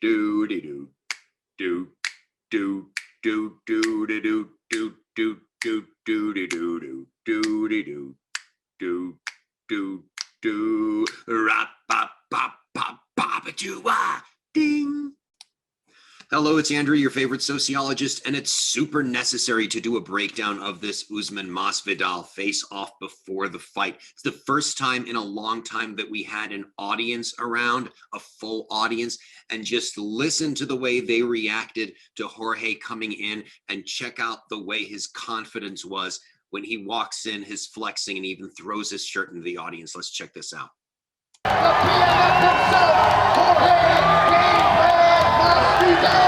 do do do do do do do do do do do do do do do do do do do rap pop pop pop pop ding. Hello, it's Andrew, your favorite sociologist, and it's super necessary to do a breakdown of this Usman Masvidal face-off before the fight. It's the first time in a long time that we had an audience around, a full audience, and just listen to the way they reacted to Jorge coming in and check out the way his confidence was when he walks in, his flexing, and even throws his shirt into the audience. Let's check this out. The PMF himself, Jorge Masvidal.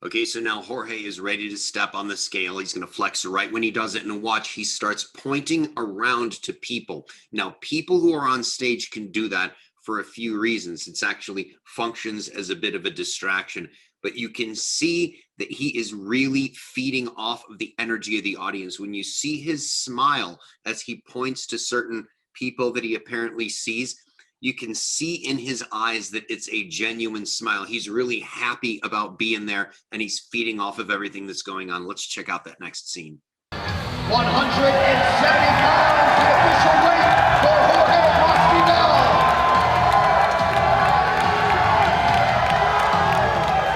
Okay, so now Jorge is ready to step on the scale. He's going to flex right when he does it, and watch, he starts pointing around to people. Now, people who are on stage can do that for a few reasons. It's actually functions as a bit of a distraction, but you can see that he is really feeding off of the energy of the audience. When you see his smile as he points to certain people that he apparently sees, you can see in his eyes that it's a genuine smile. He's really happy about being there, and he's feeding off of everything that's going on. Let's check out that next scene. 170 pounds, the official weight for Jorge Masvidal.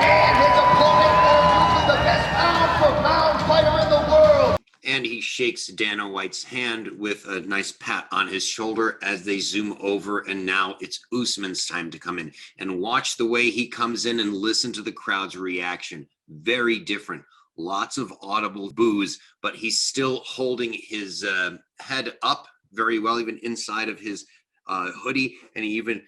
And his opponent, arguably the best pound-for-pound fighter in the world. And he shakes Dana White's hand with a nice pat on his shoulder as they zoom over, and now it's Usman's time to come in. And watch the way he comes in and listen to the crowd's reaction. Very different. Lots of audible boos, but he's still holding his head up very well, even inside of his hoodie, and he even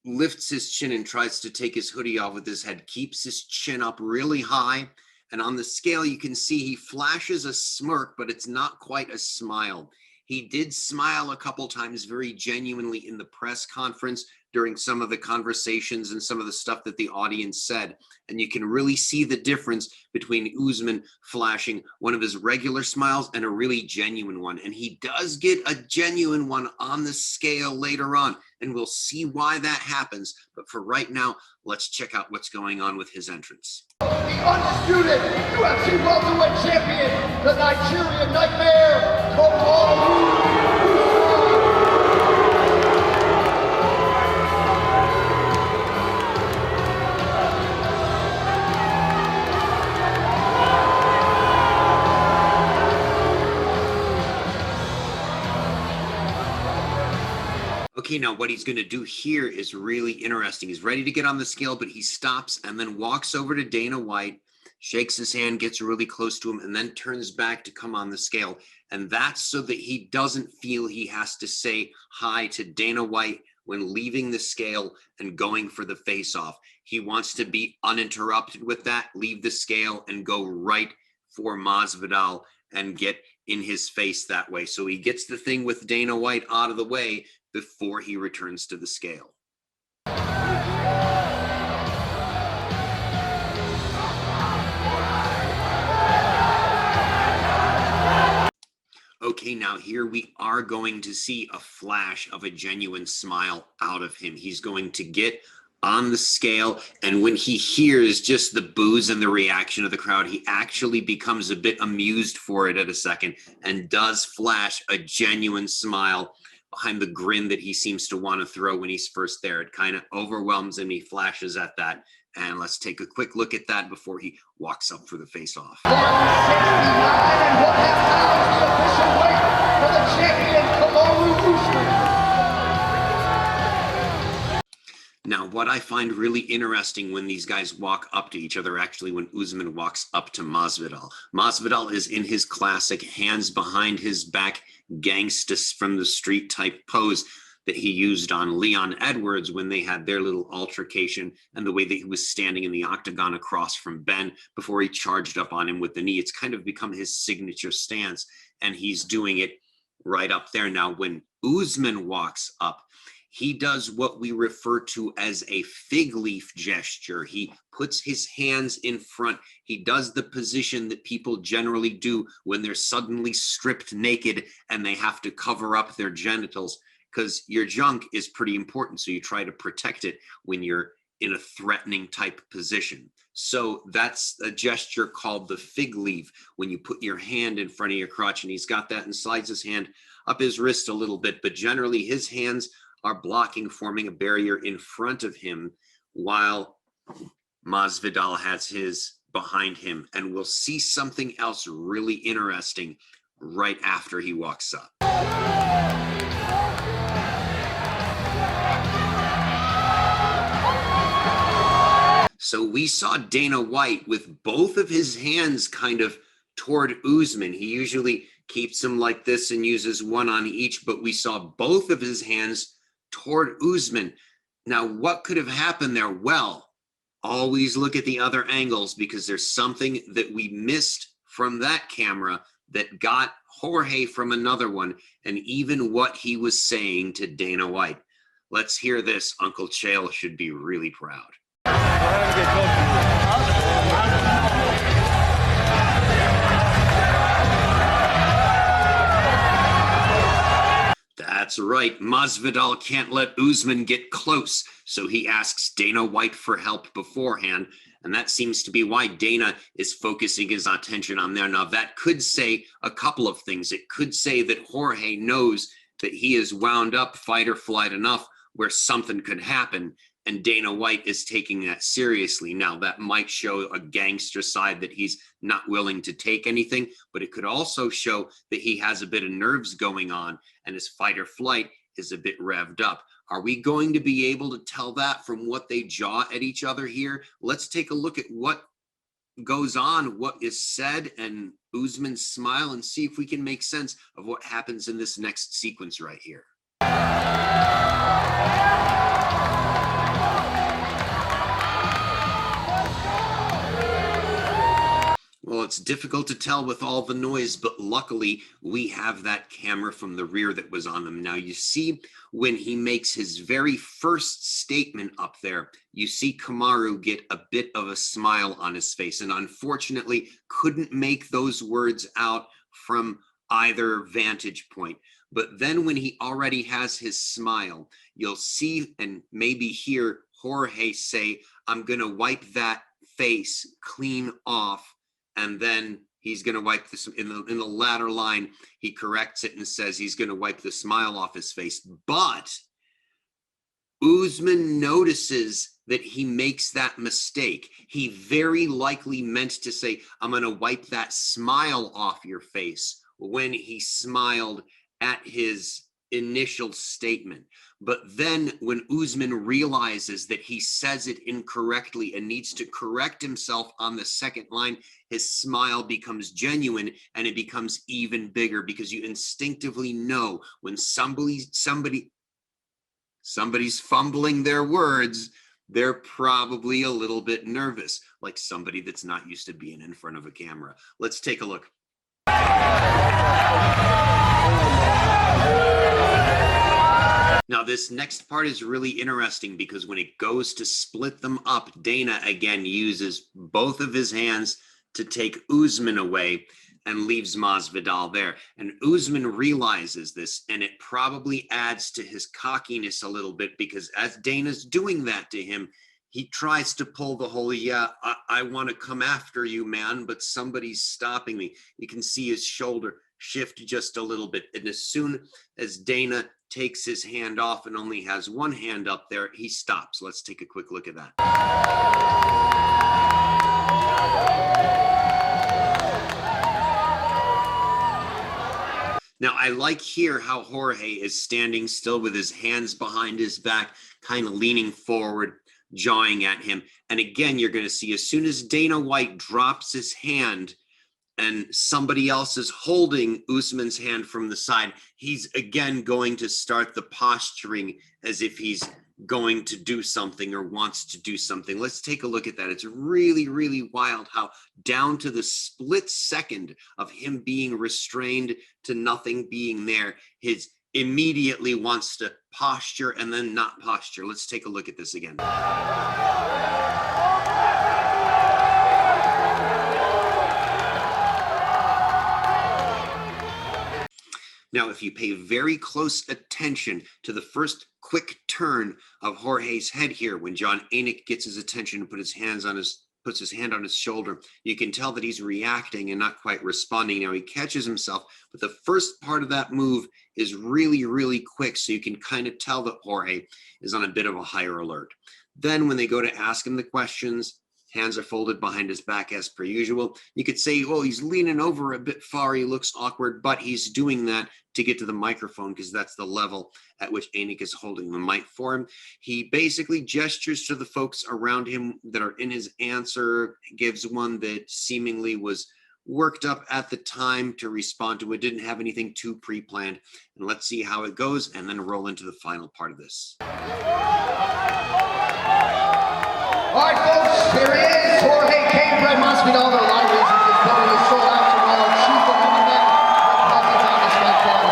lifts his chin and tries to take his hoodie off with his head, keeps his chin up really high. And on the scale, you can see he flashes a smirk, but it's not quite a smile. He did smile a couple times very genuinely in the press conference during some of the conversations and some of the stuff that the audience said. And you can really see the difference between Usman flashing one of his regular smiles and a really genuine one. And he does get a genuine one on the scale later on, and we'll see why that happens. But for right now, let's check out what's going on with his entrance. The undisputed UFC welterweight champion, the Nigerian Nightmare, Kamaru. Okay, now what he's going to do here is really interesting. He's ready to get on the scale, but he stops and then walks over to Dana White, shakes his hand, gets really close to him, and then turns back to come on the scale. And that's so that he doesn't feel he has to say hi to Dana White when leaving the scale and going for the face-off. He wants to be uninterrupted with that, leave the scale, and go right for Masvidal and get in his face that way. So he gets the thing with Dana White out of the way before he returns to the scale. Okay, now here we are going to see a flash of a genuine smile out of him. He's going to get on the scale, and when he hears just the boos and the reaction of the crowd, he actually becomes a bit amused for it at a second and does flash a genuine smile behind the grin that he seems to want to throw when he's first there. It kind of overwhelms him. He flashes at that. And let's take a quick look at that before he walks up for the face-off. 169.5 pounds, the official weight for the champion, Kamaru Usman. Now, what I find really interesting when these guys walk up to each other, actually when Usman walks up to Masvidal. Masvidal is in his classic hands behind his back, gangsta from the street type pose that he used on Leon Edwards when they had their little altercation, and the way that he was standing in the octagon across from Ben before he charged up on him with the knee. It's kind of become his signature stance, and he's doing it right up there. Now, when Usman walks up, he does what we refer to as a fig leaf gesture. He puts his hands in front. He does the position that people generally do when they're suddenly stripped naked and they have to cover up their genitals, because your junk is pretty important. So you try to protect it when you're in a threatening type position. So that's a gesture called the fig leaf, when you put your hand in front of your crotch, and he's got that and slides his hand up his wrist a little bit, but generally his hands are blocking, forming a barrier in front of him, while Masvidal has his behind him. And we'll see something else really interesting right after he walks up. So we saw Dana White with both of his hands kind of toward Usman. He usually keeps them like this and uses one on each, but we saw both of his hands toward Usman. Now, what could have happened there? Well, always look at the other angles, because there's something that we missed from that camera that got Jorge from another one, and even what he was saying to Dana White. Let's hear this. Uncle Chael should be really proud. That's right. Masvidal can't let Usman get close, so he asks Dana White for help beforehand, and that seems to be why Dana is focusing his attention on there. Now, that could say a couple of things. It could say that Jorge knows that he is wound up fight or flight enough where something could happen, and Dana White is taking that seriously. Now, that might show a gangster side, that he's not willing to take anything, but it could also show that he has a bit of nerves going on and his fight or flight is a bit revved up. Are we going to be able to tell that from what they jaw at each other here? Let's take a look at what goes on, what is said, and Usman's smile, and see if we can make sense of what happens in this next sequence right here. Well, it's difficult to tell with all the noise, but luckily we have that camera from the rear that was on them. Now, you see when he makes his very first statement up there, you see Kamaru get a bit of a smile on his face, and unfortunately couldn't make those words out from either vantage point. But then when he already has his smile, you'll see and maybe hear Jorge say, "I'm going to wipe that face clean off." And then he's going to wipe this in the latter line. He corrects it and says he's going to wipe the smile off his face. But Usman notices that he makes that mistake. He very likely meant to say, "I'm going to wipe that smile off your face," when he smiled at his initial statement. But then when Usman realizes that he says it incorrectly and needs to correct himself on the second line, his smile becomes genuine, and it becomes even bigger, because you instinctively know when somebody's fumbling their words, they're probably a little bit nervous, like somebody that's not used to being in front of a camera. Let's take a look. Now, this next part is really interesting, because when it goes to split them up, Dana again uses both of his hands to take Usman away and leaves Masvidal there. And Usman realizes this, and it probably adds to his cockiness a little bit, because as Dana's doing that to him, he tries to pull the whole, "Yeah, I want to come after you, man, but somebody's stopping me." You can see his shoulder shift just a little bit. And as soon as Dana takes his hand off and only has one hand up there, he stops. Let's take a quick look at that. Now, I like here how Jorge is standing still with his hands behind his back, kind of leaning forward, jawing at him. And again, you're going to see as soon as Dana White drops his hand and somebody else is holding Usman's hand from the side, he's again going to start the posturing as if he's going to do something or wants to do something. Let's take a look at that. It's really, really wild how down to the split second of him being restrained to nothing being there, his immediately wants to posture and then not posture. Let's take a look at this again. Now, if you pay very close attention to the first quick turn of Jorge's head here, when John Anik gets his attention and puts his hand on his shoulder, you can tell that he's reacting and not quite responding. Now he catches himself, but the first part of that move is really, really quick, so you can kind of tell that Jorge is on a bit of a higher alert. Then when they go to ask him the questions, hands are folded behind his back as per usual. You could say, oh, he's leaning over a bit far, he looks awkward, but he's doing that to get to the microphone because that's the level at which Anik is holding the mic for him. He basically gestures to the folks around him that are in his answer, gives one that seemingly was worked up at the time to respond to it, didn't have anything too pre-planned. And let's see how it goes and then roll into the final part of this. All right, folks, here he is, Jorge Masvidal. There are a lot of reasons this building is sold out tomorrow. Chief among them, presence on this microphone.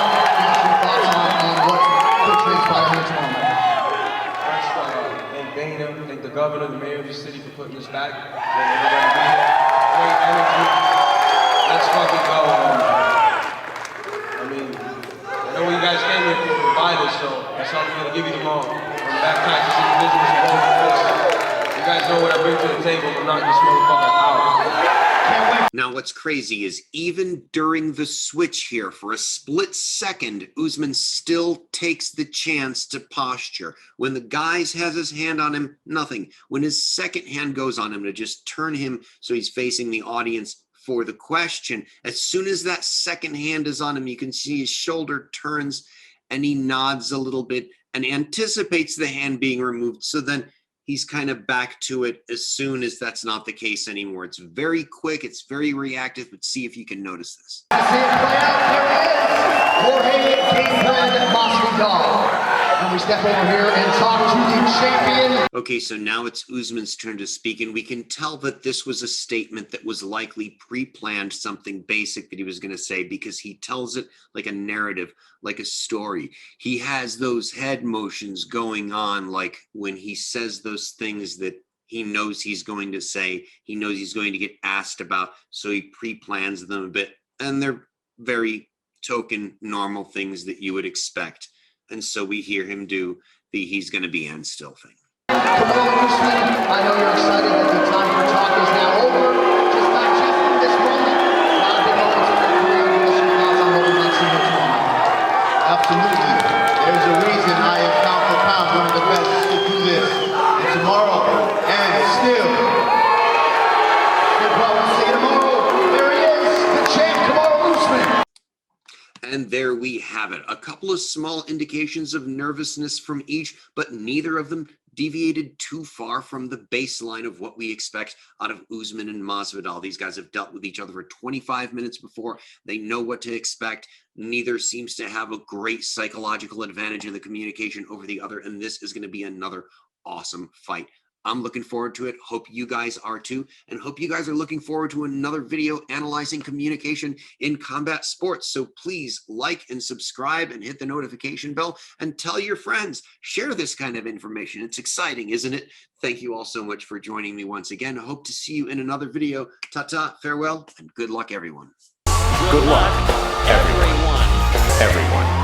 Your thoughts on what could transpire here tomorrow? First, thank Dana, thank the governor, the mayor of the city for putting us back. Great energy. Let's fucking go. I mean, I know you guys came here to buy this, so that's all I'm going to give you tomorrow. From back taxes in the business of all the you guys know what I bring to the table, but knock this motherfucker out. Now, what's crazy is even during the switch here, for a split second, Usman still takes the chance to posture. When the guys has his hand on him, nothing. When his second hand goes on him to just turn him so he's facing the audience for the question, as soon as that second hand is on him, you can see his shoulder turns and he nods a little bit and anticipates the hand being removed. So then he's kind of back to it as soon as that's not the case anymore. It's very quick, it's very reactive, but see if you can notice this. See it play out. Here he is, Jorge Masvidal. And we step over here and talk to the champion. Okay, so now it's Usman's turn to speak, and we can tell that this was a statement that was likely pre-planned, something basic that he was going to say, because he tells it like a narrative, like a story. He has those head motions going on, like when he says those things that he knows he's going to say, he knows he's going to get asked about, so he pre-plans them a bit, and they're very token, normal things that you would expect. And so we hear him do the he's going to be and still thing. Kamaru, Usman, I know you're excited that the time for talk is now over. Just digesting this moment. Not a big moment in your career. Give us your thoughts on what we might see here tomorrow. Absolutely. There's a reason I am pound for pound one of the best to do this. And tomorrow, and still. Good problem. See you tomorrow. There he is, the champ, Kamaru Usman. And there we have it. A couple of small indications of nervousness from each, but neither of them deviated too far from the baseline of what we expect out of Usman and Masvidal. These guys have dealt with each other for 25 minutes before. They know what to expect. Neither seems to have a great psychological advantage in the communication over the other, and this is going to be another awesome fight. I'm looking forward to it. Hope you guys are too, and hope you guys are looking forward to another video analyzing communication in combat sports. So please like and subscribe and hit the notification bell and tell your friends. Share this kind of information. It's exciting, isn't it? Thank you all so much for joining me once again. I hope to see you in another video. Ta-ta, farewell, and good luck, everyone. Good luck, everyone.